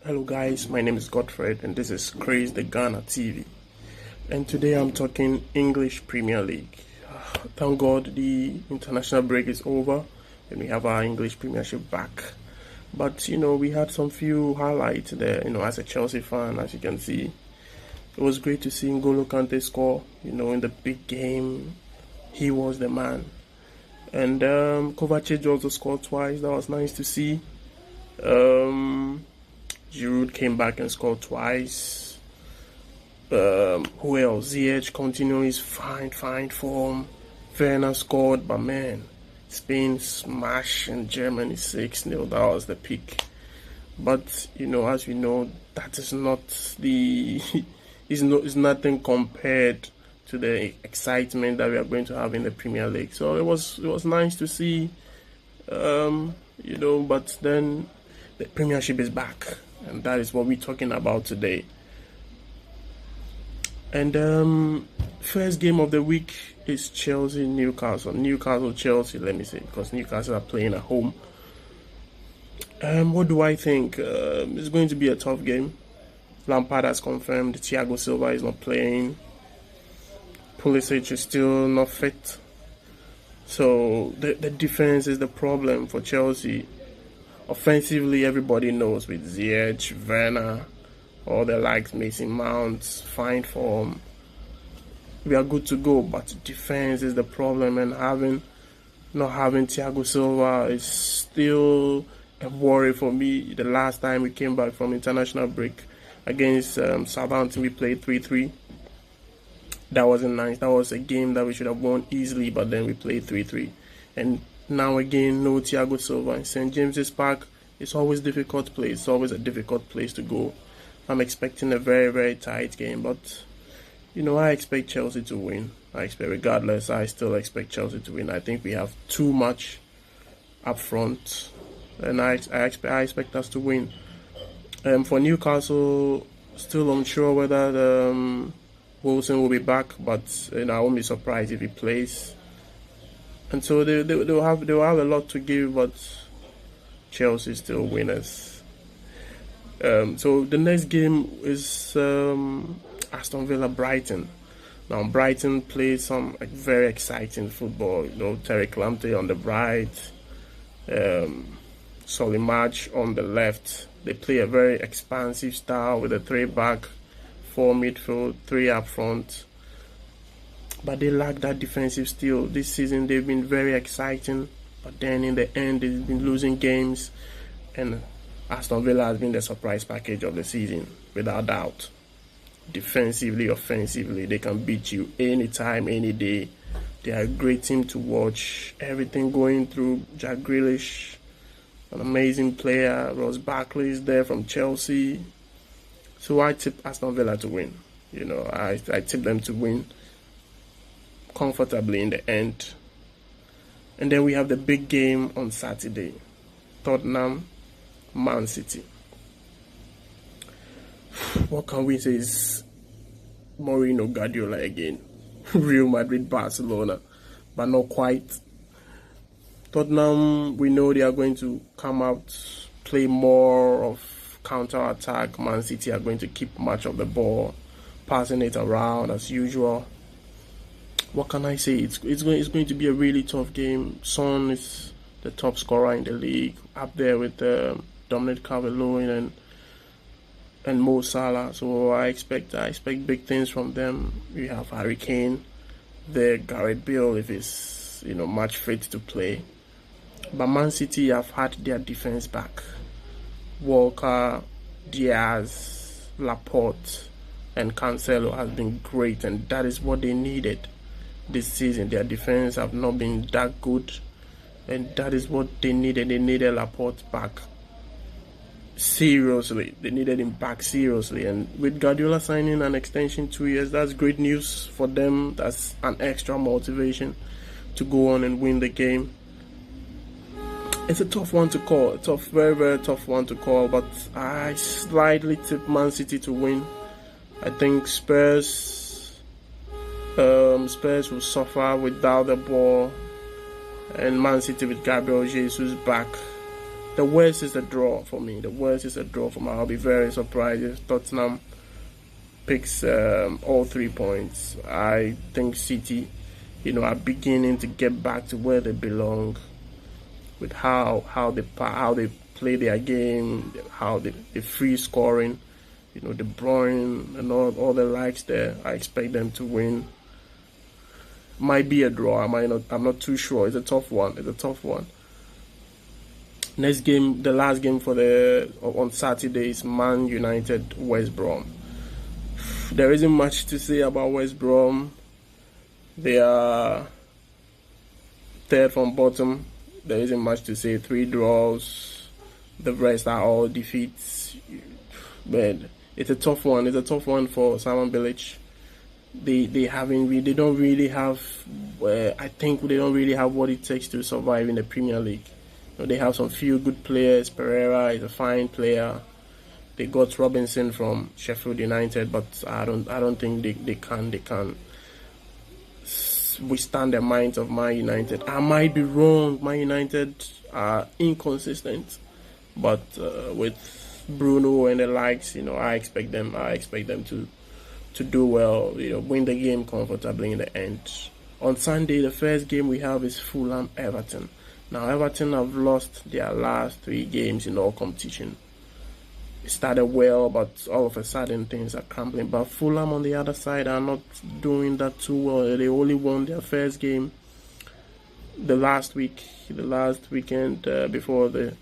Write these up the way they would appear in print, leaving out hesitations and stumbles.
Hello guys, my name is Godfred and this is Craze the Ghana TV. And today I'm talking English Premier League. Thank God the international break is over and we have our English Premiership back. But we had some few highlights there, as a Chelsea fan, as you can see. It was great to see N'Golo Kante score, in the big game. He was the man. And Kovacic also scored twice. That was nice to see. Giroud came back and scored twice. Who else? Ziyech continuing his fine form. Werner scored, but man, Spain smashed and Germany 6-0. That was the peak. But as we know, that is not the is nothing compared to the excitement that we are going to have in the Premier League. So it was nice to see, but then the Premiership is back, and that is what we're talking about today. And first game of the week is Chelsea-Newcastle. Newcastle-Chelsea, let me say, because Newcastle are playing at home. What do I think? It's going to be a tough game. Lampard has confirmed Thiago Silva is not playing. Pulisic is still not fit. So the defense is the problem for Chelsea. Offensively, everybody knows with Ziyech, Werner, all the likes, Mason Mount, fine form. We are good to go, but defense is the problem, and not having Thiago Silva is still a worry for me. The last time we came back from international break against Southampton, we played 3-3. That wasn't nice. That was a game that we should have won easily, but then we played 3-3. And now again, no Thiago Silva in St. James's Park. It's always a difficult place. It's always a difficult place to go. I'm expecting a very, very tight game, but I expect Chelsea to win. I still expect Chelsea to win. I think we have too much up front, and I expect us to win. For Newcastle, still unsure whether Wilson will be back, but I won't be surprised if he plays. And so they'll have a lot to give, but Chelsea still winners. So the next game is Aston Villa Brighton. Now Brighton plays some very exciting football. Terry Lamptey on the right, Solimarch on the left. They play a very expansive style with a 3-back, 4 midfield, 3 up front. But they lack that defensive steel. This season they've been very exciting, but then in the end they've been losing games, and Aston Villa has been the surprise package of the season, without doubt. Defensively, offensively, they can beat you anytime, any day. They are a great team to watch. Everything going through Jack Grealish, an amazing player. Ross Barkley is there from Chelsea. So I tip Aston Villa to win. I tip them to win comfortably in the end. And then we have the big game on Saturday, Tottenham, Man City. What can we say is Mourinho, Guardiola again. Real Madrid, Barcelona, but not quite. Tottenham, we know they are going to come out, play more of counter-attack. Man City are going to keep much of the ball, passing it around as usual. What can I say? It's going to be a really tough game. Son is the top scorer in the league, up there with Dominic Calvert-Lewin and Mo Salah. So I expect big things from them. We have Harry Kane, there, Gareth Bale if he's match fit to play. But Man City have had their defense back. Walker, Diaz, Laporte, and Cancelo has been great, and that is what they needed this season. Their defense have not been that good, and that is what they needed. They needed Laporte back seriously. They needed him back seriously, and with Guardiola signing an extension 2 years, that's great news for them. That's an extra motivation to go on and win the game. It's a tough one to call. Very, very tough one to call, but I slightly tip Man City to win. I think Spurs will suffer without the ball, and Man City with Gabriel Jesus back, The worst is a draw for me. The worst is a draw for me. I'll be very surprised if Tottenham picks all 3 points. I think City, are beginning to get back to where they belong, with how they play their game, how the free scoring, De Bruyne and all the likes there. I expect them to win. Might be a draw. I'm not too sure. It's a tough one. Next game, the last game on Saturday is Man United West Brom. There isn't much to say about West Brom. They are third from bottom. There isn't much to say. 3 draws. The rest are all defeats. But it's a tough one. It's a tough one for Simon Bilic. They don't really have. I think they don't really have what it takes to survive in the Premier League. They have some few good players. Pereira is a fine player. They got Robinson from Sheffield United, but I don't think they can withstand the minds of Man United. I might be wrong. Man United are inconsistent, but with Bruno and the likes, I expect them to do well. Win the game comfortably in the end. On Sunday, the first game we have is Fulham Everton. Now Everton have lost their last 3 games in all competition. It started well, but all of a sudden things are crumbling. But Fulham on the other side are not doing that too well. They only won their first game the last weekend before the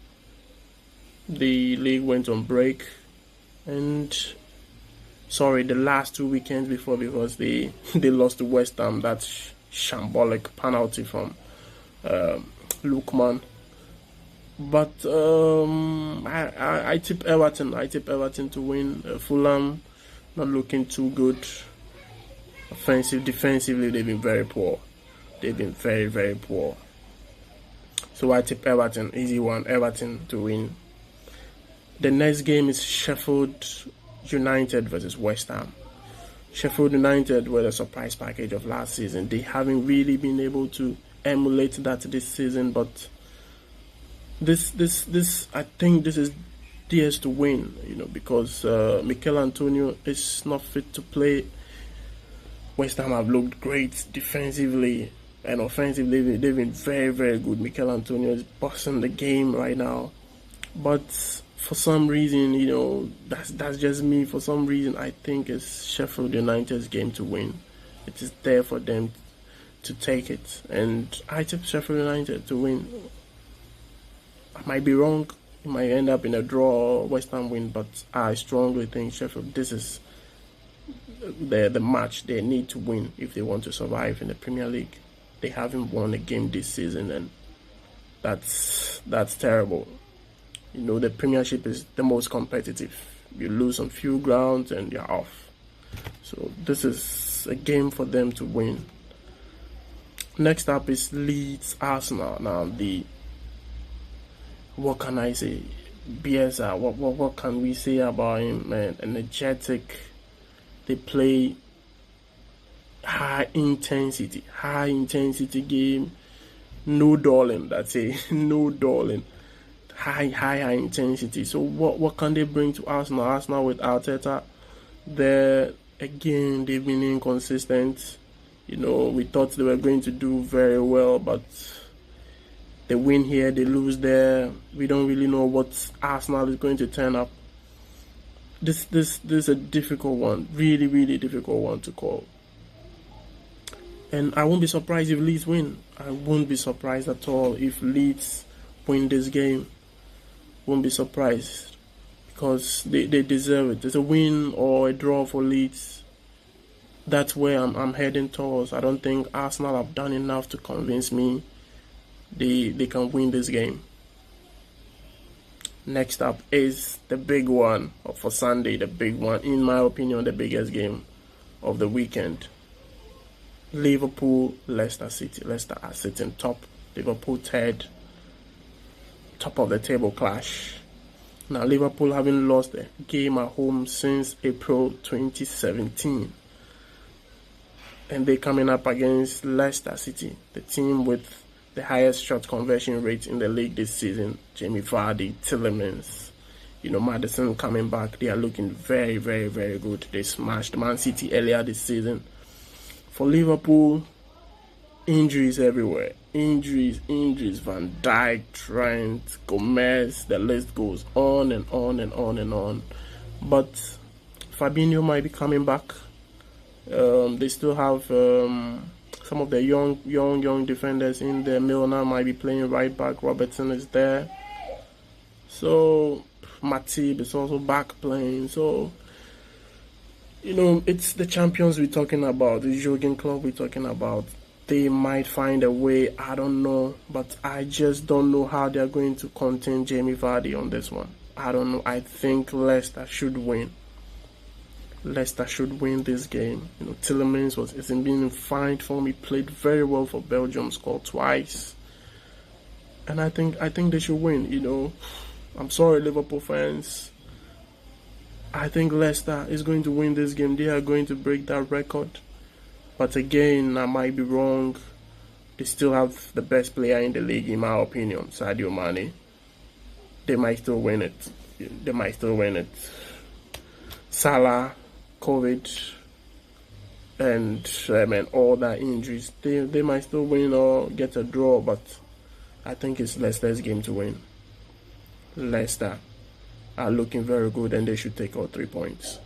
league went on break, and the last 2 weekends before, because they lost to West Ham. That's shambolic penalty from Lookman. But I tip Everton. To win. Fulham not looking too good. Defensively, they've been very poor. They've been very, very poor. So I tip Everton. Easy one. Everton to win. The next game is Sheffield United versus West Ham. Sheffield United were the surprise package of last season. They haven't really been able to emulate that this season, but this I think this is theirs to win, because Mikel Antonio is not fit to play. West Ham have looked great defensively and offensively. They've been very, very good. Mikel Antonio is bossing the game right now, but for some reason, that's just me. For some reason, I think it's Sheffield United's game to win. It is there for them to take it, and I tip Sheffield United to win. I might be wrong. It might end up in a draw or West Ham win, but I strongly think Sheffield, this is the match they need to win if they want to survive in the Premier League. They haven't won a game this season, and that's terrible. The Premiership is the most competitive. You lose on few grounds and you're off. So this is a game for them to win. Next up is Leeds Arsenal. Now what can I say? Bielsa, what can we say about him, man? Energetic. They play high intensity game. No dawdling, that's it. No dawdling. High intensity. So what can they bring to Arsenal? Arsenal with Arteta, they've been inconsistent. We thought they were going to do very well, but they win here, they lose there. We don't really know what Arsenal is going to turn up. This is a difficult one, really, really difficult one to call. And I won't be surprised if Leeds win. I won't be surprised at all if Leeds win this game. Won't be surprised, because they deserve it. It's a win or a draw for Leeds. That's where I'm heading towards. I don't think Arsenal have done enough to convince me they can win this game. Next up is the big one for Sunday. The big one, in my opinion, the biggest game of the weekend. Liverpool, Leicester City. Leicester are sitting top. Liverpool third. Top of the table clash. Now Liverpool haven't lost a game at home since April 2017. And they're coming up against Leicester City, the team with the highest shot conversion rate in the league this season. Jamie Vardy, Tielemans, Maddison coming back. They are looking very, very, very good. They smashed Man City earlier this season. For Liverpool, injuries everywhere. Injuries. Van Dijk, Trent, Gomez, the list goes on and on and on and on. But Fabinho might be coming back. They still have some of the young defenders in there. Milner might be playing right back. Robertson is there. So Matip is also back playing. So it's the champions we're talking about. The Jurgen Klopp we're talking about. They might find a way. I don't know, but I just don't know how they're going to contain Jamie Vardy on this one. I don't know. I think Leicester should win. Leicester should win this game. Tielemans isn't being in fine form. He played very well for Belgium, scored twice, and I think they should win. I'm sorry, Liverpool fans. I think Leicester is going to win this game. They are going to break that record. But again, I might be wrong. They still have the best player in the league, in my opinion, Sadio Mane. They might still win it. Salah, COVID, and all that injuries. They might still win or get a draw, but I think it's Leicester's game to win. Leicester are looking very good, and they should take all 3 points.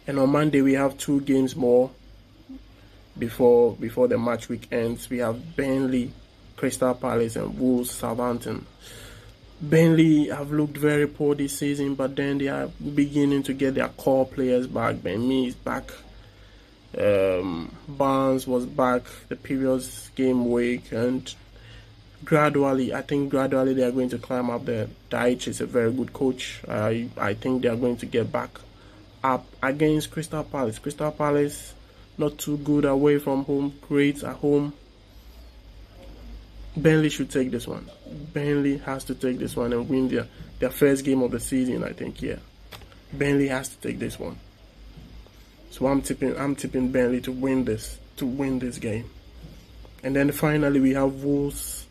And on Monday we have 2 games more before the match week ends. We have Burnley, Crystal Palace, and Wolves, Southampton. Burnley have looked very poor this season, but then they are beginning to get their core players back. Ben Mee is back. Barnes was back the previous game week, and I think gradually they are going to climb up there. Dyche is a very good coach. I think they are going to get back up against Crystal Palace. Crystal Palace, not too good away from home, great at home. Burnley should take this one. Burnley has to take this one and win their first game of the season, I think, yeah. Burnley has to take this one. So I'm tipping Burnley to win this game. And then finally we have Wolves,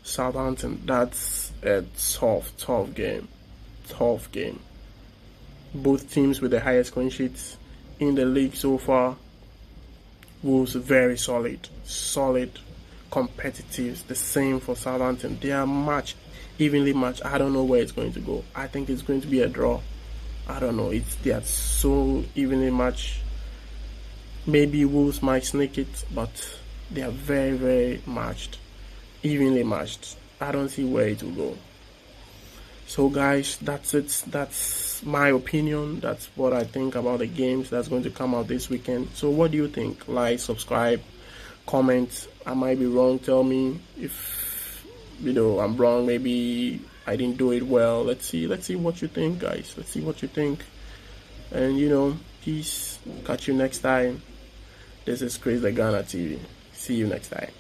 Southampton. That's a tough game. Tough game. Both teams with the highest clean sheets in the league so far. Wolves very solid, competitive. The same for Southampton. They are evenly matched. I don't know where it's going to go. I think it's going to be a draw. I don't know. They are so evenly matched. Maybe Wolves might sneak it, but they are very, very matched, evenly matched. I don't see where it will go. So guys, that's it. That's my opinion. That's what I think about the games that's going to come out this weekend. So what do you think? Like, subscribe, comment. I might be wrong. Tell me if I'm wrong. Maybe I didn't do it well. Let's see what you think, guys. Let's see what you think. And peace. Catch you next time. This is Chris the Ghana TV. See you next time.